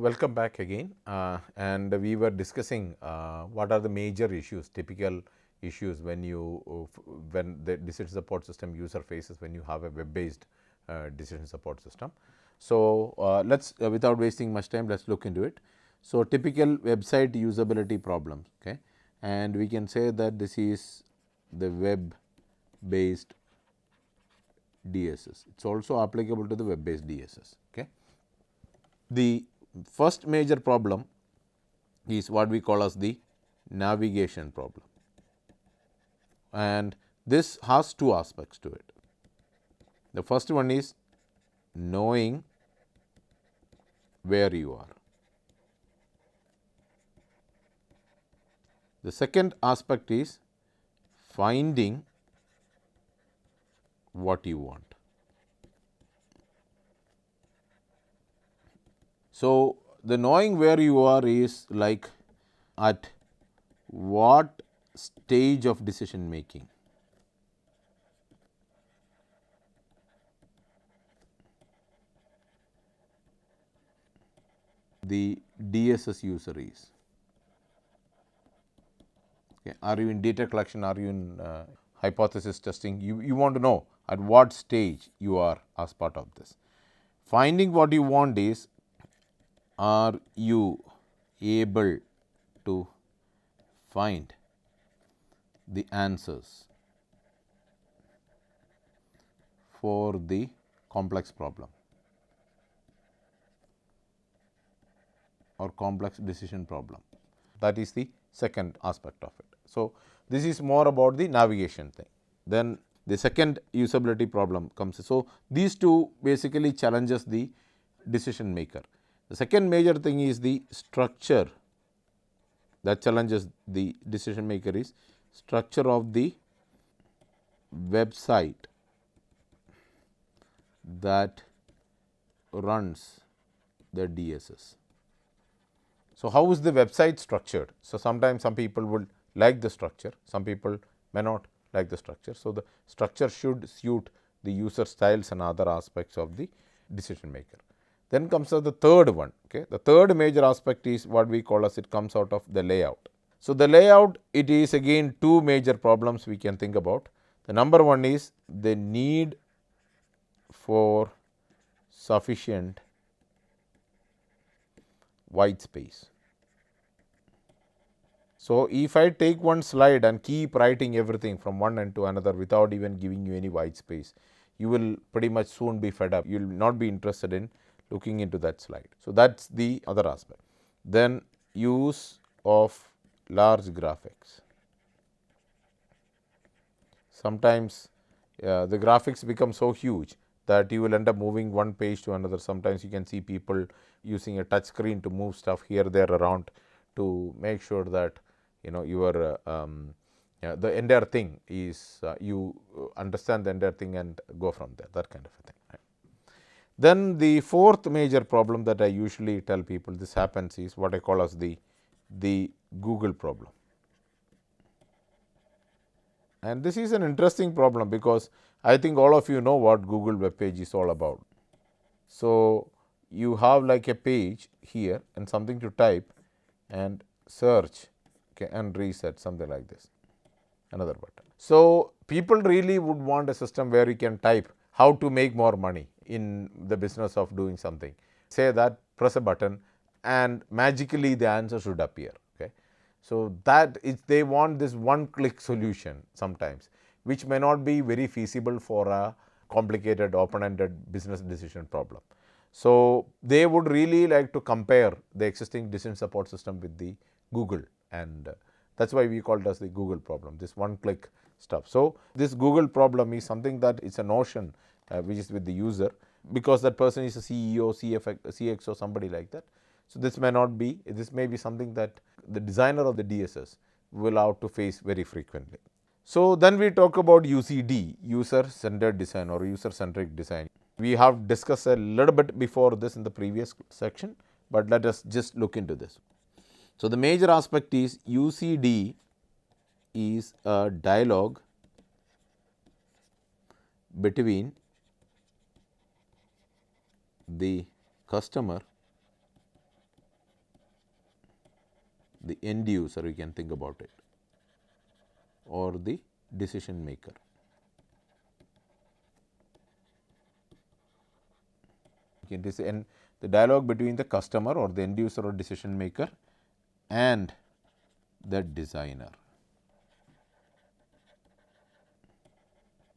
welcome back again, and we were discussing what are the major issues, typical issues when when the decision support system user faces when you have a web-based decision support system. So let's without wasting much time, let's look into it. So typical website usability problems, okay, and we can say that this is the web-based DSS. It's also applicable to the web-based DSS. Okay. The first major problem is what we call as the navigation problem, and this has two aspects to it. The first one is knowing where you are. The second aspect is finding what you want. So, the knowing where you are is like at what stage of decision making the DSS user is. Okay. Are you in data collection? Are you in hypothesis testing? You want to know at what stage you are as part of this. Finding what you want is, are you able to find the answers for the complex problem or complex decision problem? That is the second aspect of it. So, this is more about the navigation thing. Then the second usability problem comes. So, these two basically challenges the decision maker. The second major thing is the structure that challenges the decision maker is structure of the website that runs the DSS. So, how is the website structured? So, sometimes some people would like the structure, some people may not like the structure. So, the structure should suit the user styles and other aspects of the decision maker. Then comes the third one. Okay. The third major aspect is what we call as it comes out of the layout. So, the layout, it is again two major problems we can think about. The number one is the need for sufficient white space. So, if I take one slide and keep writing everything from one end to another without even giving you any white space, you will pretty much soon be fed up. You will not be interested in looking into that slide. So, that is the other aspect. Then use of large graphics. Sometimes the graphics become so huge that you will end up moving one page to another. Sometimes you can see people using a touch screen to move stuff here, there, around to make sure that your the entire thing is you understand the entire thing and go from there, that kind of a thing. Right? Then the fourth major problem that I usually tell people this happens is what I call as the Google problem. And this is an interesting problem because I think all of you know what Google web page is all about. So, you have like a page here and something to type and search, okay, and reset, something like this, another button. So, people really would want a system where you can type how to make more money in the business of doing something. Say that, press a button and magically the answer should appear. Okay. So, that is they want this one click solution sometimes, which may not be very feasible for a complicated open ended business decision problem. So, they would really like to compare the existing decision support system with the Google, and that is why we call it as the Google problem, this one click stuff. So, this Google problem is something that is a notion which is with the user, because that person is a CEO, CXO, somebody like that. So, this may not be, this may be something that the designer of the DSS will have to face very frequently. So, then we talk about UCD, user centered design or user centric design. We have discussed a little bit before this in the previous section, but let us just look into this. So, the major aspect is UCD is a dialogue between the customer the end user, you can think about it, or the decision maker. It is the dialogue between the customer or the end user or decision maker and the designer.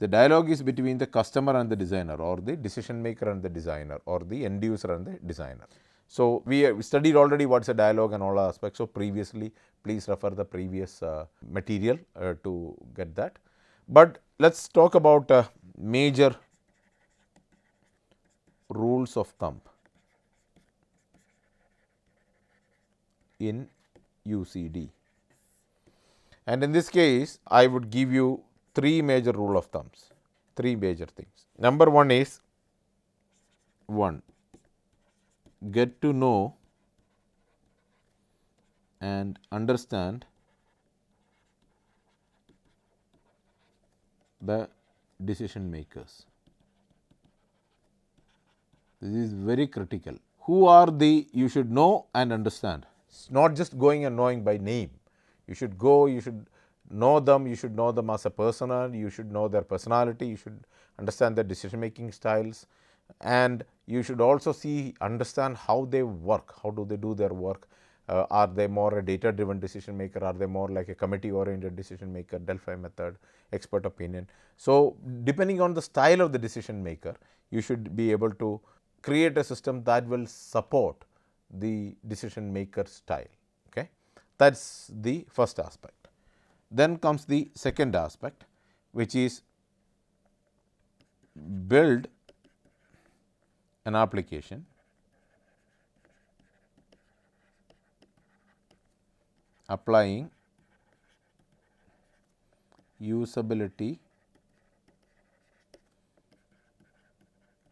The dialogue is between the customer and the designer, or the decision maker and the designer, or the end user and the designer. So, we studied already what is a dialogue and all aspects. So, previously please refer the previous material to get that. But let us talk about major rules of thumb in UCD. And in this case, I would give you 3 major rule of thumbs, 3 major things. Number 1 is 1, get to know and understand the decision makers. This is very critical. Who are the, you should know and understand. It's not just going and knowing by name. You should go, you should know them, you should know them as a persona, you should know their personality, you should understand their decision making styles, and you should also understand how they work, how do they do their work. Are they more a data driven decision maker, are they more like a committee oriented decision maker, Delphi method, expert opinion. So, depending on the style of the decision maker, you should be able to create a system that will support the decision maker style. Okay? That is the first aspect. Then comes the second aspect, which is build an application applying usability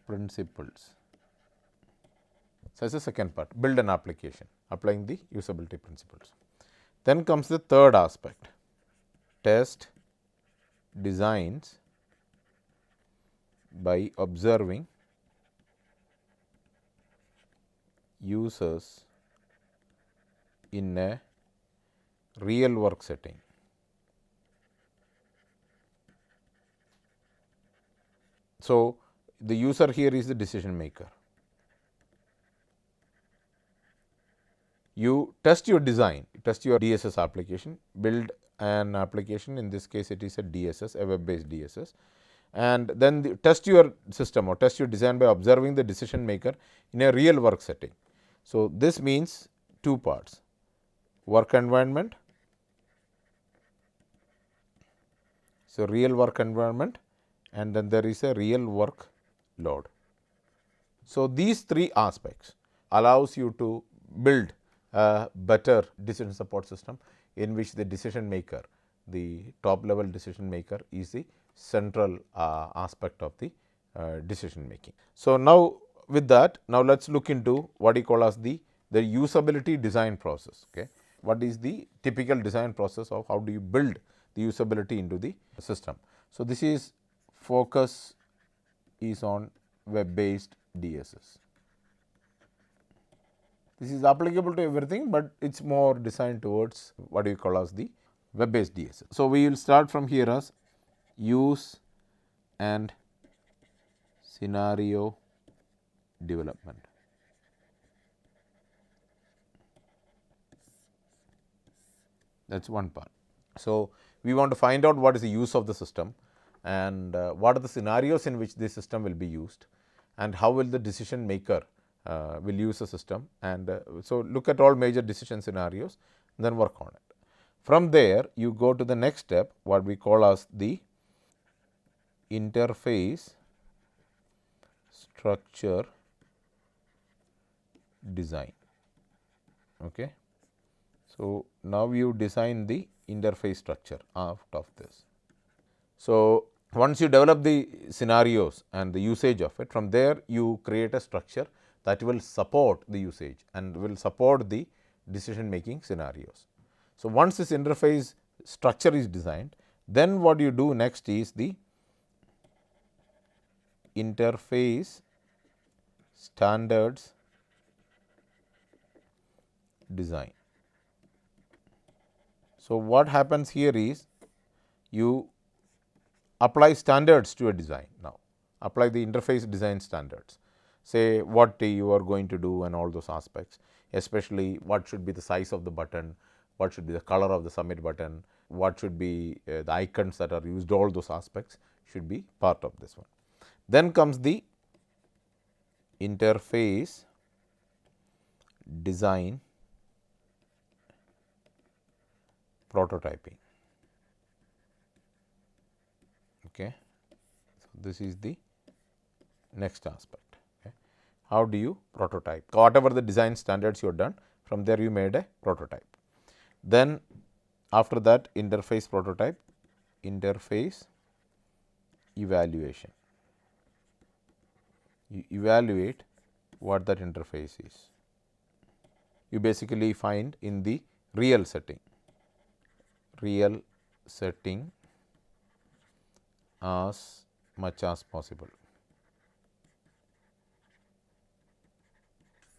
principles. So, that is the second part, build an application applying the usability principles. Then comes the third aspect, test designs by observing users in a real work setting. So, the user here is the decision maker. You test your design, test your DSS application, build an application, in this case it is a DSS, a web based DSS, and then test your system or test your design by observing the decision maker in a real work setting. So, this means 2 parts, work environment. So, real work environment, and then there is a real work load. So, these 3 aspects allows you to build a better decision support system in which the decision maker, the top level decision maker, is the central aspect of the decision making. So, now with that, now let us look into what we call as the usability design process. Okay. What is the typical design process of how do you build the usability into the system. So, this is focus is on web based DSS. This is applicable to everything, but it is more designed towards what we call as the web based DSS. So, we will start from here as use and scenario development. That is one part. So, we want to find out what is the use of the system and what are the scenarios in which this system will be used and how will the decision maker will use the system, and so look at all major decision scenarios, then work on it. From there you go to the next step, what we call as the interface structure design. Okay. So, now you design the interface structure out of this. So, once you develop the scenarios and the usage of it, from there you create a structure that will support the usage and will support the decision making scenarios. So, once this interface structure is designed, then what you do next is the interface standards design. So, what happens here is you apply standards to a design now, apply the interface design standards, say what you are going to do and all those aspects, especially what should be the size of the button, what should be the color of the submit button, what should be the icons that are used, all those aspects should be part of this one. Then comes the interface design prototyping. Okay. So, this is the next aspect. Okay. How do you prototype? Whatever the design standards you have done, from there you made a prototype. Then after that, interface prototype, interface evaluation. You evaluate what that interface is. You basically find in the real setting as much as possible.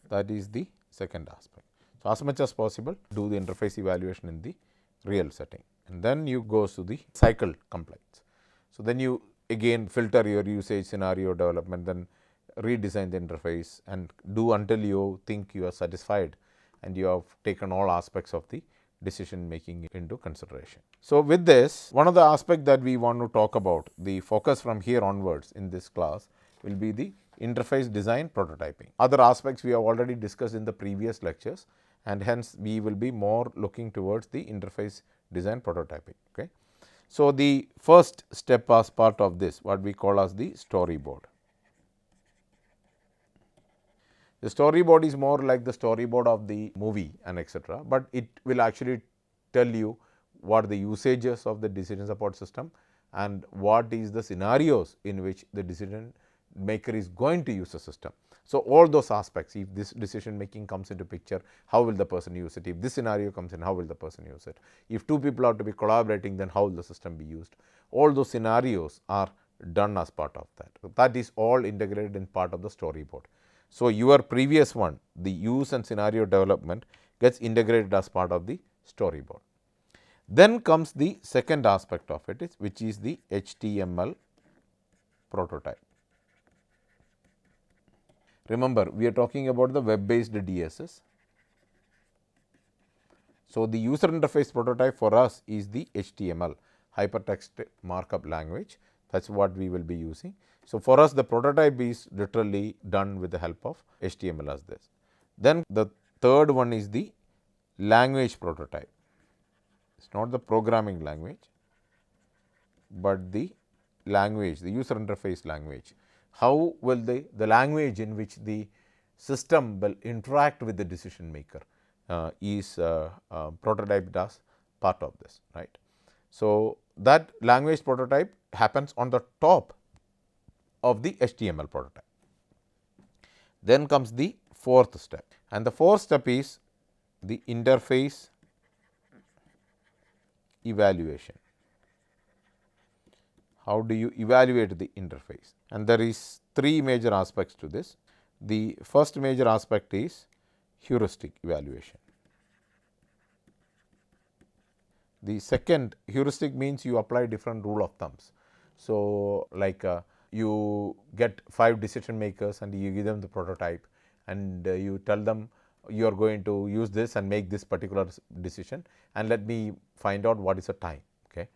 That is the second aspect. So, as much as possible do the interface evaluation in the real setting, and then you go to the cycle compliance. So, then you again filter your usage scenario development, then redesign the interface and do until you think you are satisfied and you have taken all aspects of the decision making into consideration. So, with this, one of the aspects that we want to talk about, the focus from here onwards in this class will be the interface design prototyping. Other aspects we have already discussed in the previous lectures, and hence we will be more looking towards the interface design prototyping. Okay. So, the first step as part of this, what we call as the storyboard. The storyboard is more like the storyboard of the movie and etc., but it will actually tell you what are the usages of the decision support system and what is the scenarios in which the decision maker is going to use the system. So, all those aspects, if this decision making comes into picture, how will the person use it? If this scenario comes in, how will the person use it? If two people are to be collaborating, then how will the system be used? All those scenarios are done as part of that. That is all integrated in part of the storyboard. So, your previous one, the use and scenario development, gets integrated as part of the storyboard. Then comes the second aspect of it, which is the HTML prototype. Remember, we are talking about the web based DSS. So, the user interface prototype for us is the HTML, hypertext markup language. That is what we will be using. So, for us the prototype is literally done with the help of HTML as this. Then the third one is the language prototype. It is not the programming language, but the language, the user interface language. How will the language in which the system will interact with the decision maker is prototyped as part of this, right. So, that language prototype happens on the top of the HTML prototype. Then comes the fourth step, and the fourth step is the interface evaluation. How do you evaluate the interface? And there is three major aspects to this. The first major aspect is heuristic evaluation. The second, heuristic means you apply different rule of thumbs. So, like you get 5 decision makers and you give them the prototype and you tell them you are going to use this and make this particular decision, and let me find out what is the time. Okay.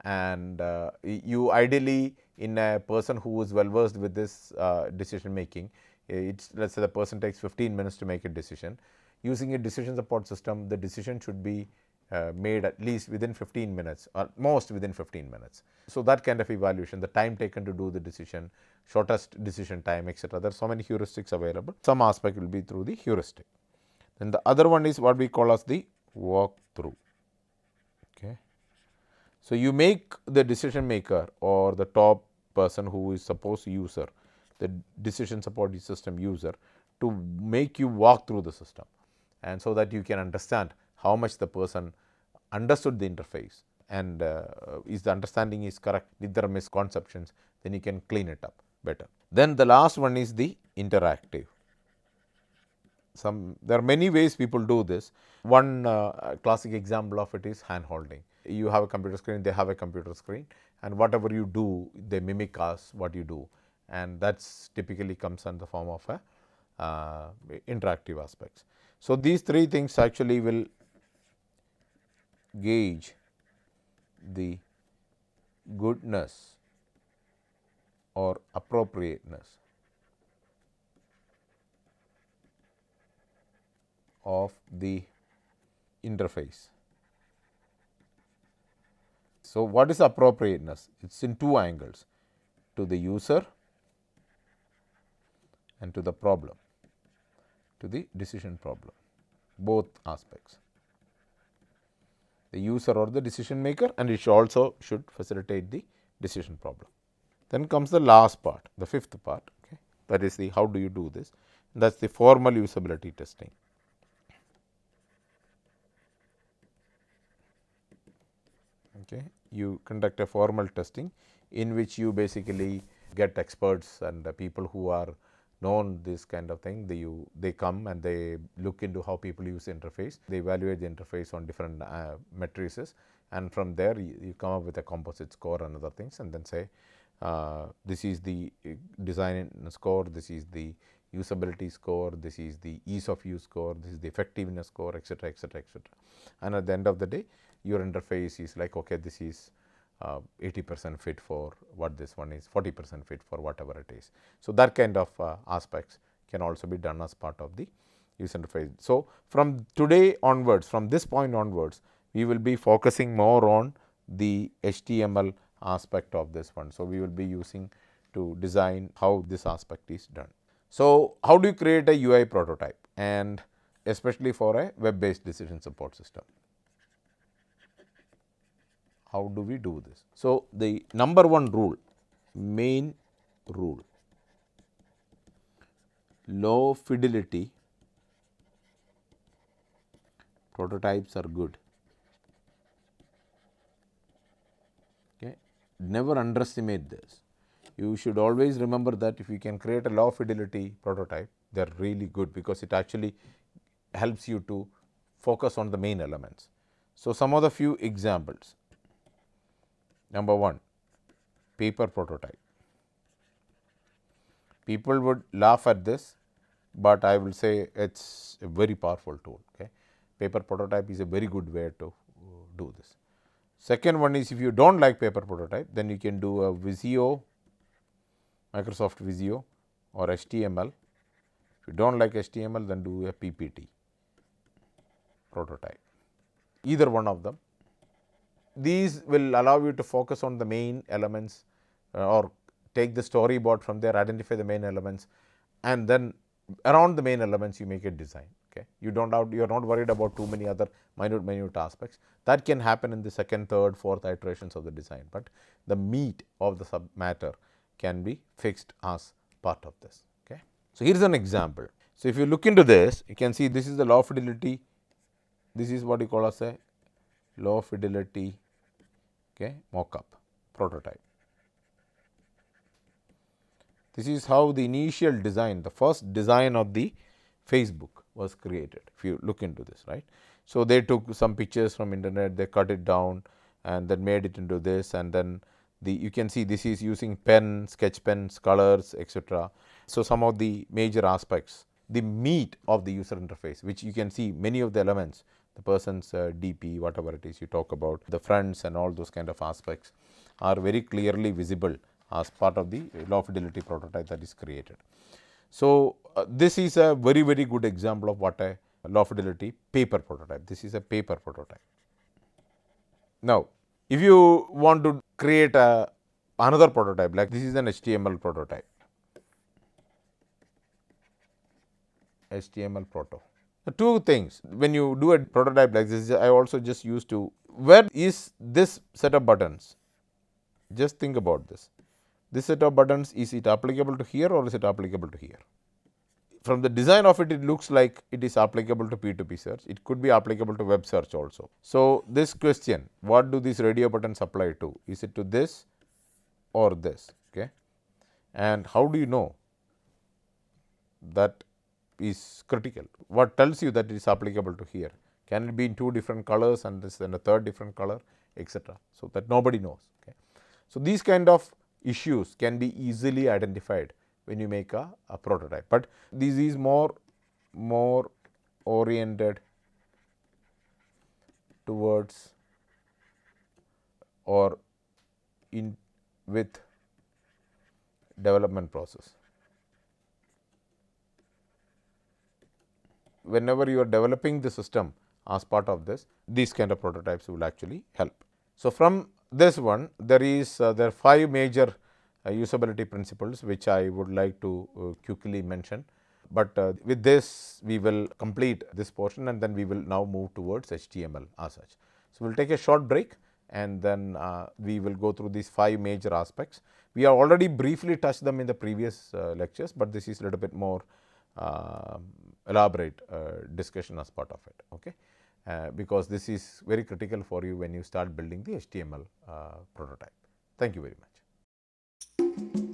And you ideally, in a person who is well versed with this decision making, it's, let us say the person takes 15 minutes to make a decision. Using a decision support system, the decision should be made at least within 15 minutes or most within 15 minutes. So, that kind of evaluation, the time taken to do the decision, shortest decision time, etc. There are so many heuristics available. Some aspect will be through the heuristic. Then the other one is what we call as the walkthrough. Okay. So, you make the decision maker or the top person who is supposed user, the decision support system user, to make you walk through the system, and so that you can understand how much the person understood the interface, and is the understanding is correct. If there are misconceptions, then you can clean it up better. Then the last one is the interactive. There are many ways people do this. One classic example of it is hand holding. You have a computer screen, they have a computer screen, and whatever you do, they mimic us what you do, and that's typically comes in the form of a interactive aspects. So these three things actually will gauge the goodness or appropriateness of the interface. So what is appropriateness? It's in two angles, to the user and to the problem, to the decision problem, both aspects. The user or the decision maker, and it also should facilitate the decision problem. Then comes the last part, the fifth part, okay. That is the how do you do this? That's the formal usability testing. Okay. You conduct a formal testing in which you basically get experts and people who are known this kind of thing. They come and they look into how people use the interface. They evaluate the interface on different matrices, and from there you come up with a composite score and other things, and then say this is the design score, this is the usability score, this is the ease of use score, this is the effectiveness score, etc., etc., etc. And at the end of the day, your interface is like, okay, this is 80% fit for what this one is, 40% fit for whatever it is. So that kind of aspects can also be done as part of the user interface. So from today onwards, from this point onwards, we will be focusing more on the HTML aspect of this one. So we will be using to design how this aspect is done. So how do you create a UI prototype, and especially for a web-based decision support system? How do we do this? So the number one rule, main rule, low fidelity prototypes are good. Okay. Never underestimate this. You should always remember that if you can create a low fidelity prototype, they are really good, because it actually helps you to focus on the main elements. So some of the few examples. Number one, paper prototype. People would laugh at this, but I will say it's a very powerful tool. Okay. Paper prototype is a very good way to do this. Second one is, if you don't like paper prototype, then you can do a Visio, Microsoft Visio, or HTML. If you don't like HTML, then do a PPT prototype. Either one of them. These will allow you to focus on the main elements, or take the storyboard from there, identify the main elements, and then around the main elements you make a design. Okay. You are not worried about too many other minute aspects. That can happen in the second, third, fourth iterations of the design, but the meat of the sub matter can be fixed as part of this. Okay. So here is an example. So if you look into this, you can see this is the low fidelity. This is what you call as a low fidelity, okay, mock-up prototype. This is how the initial design, the first design of the Facebook was created, if you look into this, right. So they took some pictures from internet, they cut it down and then made it into this, and then you can see this is using pen, sketch pens, colors, etc. So some of the major aspects, the meat of the user interface, which you can see many of the elements, the person's DP, whatever it is you talk about, the fronts and all those kind of aspects are very clearly visible as part of the low fidelity prototype that is created. So this is a very, very good example of what a low fidelity paper prototype. This is a paper prototype. Now, if you want to create another prototype, like this is an HTML prototype, HTML proto. The two things, when you do a prototype like this, I also just used to, where is this set of buttons? Just think about this. This set of buttons, is it applicable to here or is it applicable to here? From the design of it, it looks like it is applicable to P2P search. It could be applicable to web search also. So this question, what do these radio buttons apply to? Is it to this or this? Okay. And how do you know that is critical. What tells you that it is applicable to here? Can it be in two different colors and this in a third different color, etc. So that nobody knows. Okay. So these kind of issues can be easily identified when you make a prototype, but this is more oriented towards or in with development process. Whenever you are developing the system as part of this, these kind of prototypes will actually help. So, from this one there are 5 major usability principles which I would like to quickly mention, but with this we will complete this portion and then we will now move towards HTML as such. So, we will take a short break and then we will go through these 5 major aspects. We have already briefly touched them in the previous lectures, but this is a little bit more elaborate discussion as part of it, okay? Because this is very critical for you when you start building the HTML prototype. Thank you very much.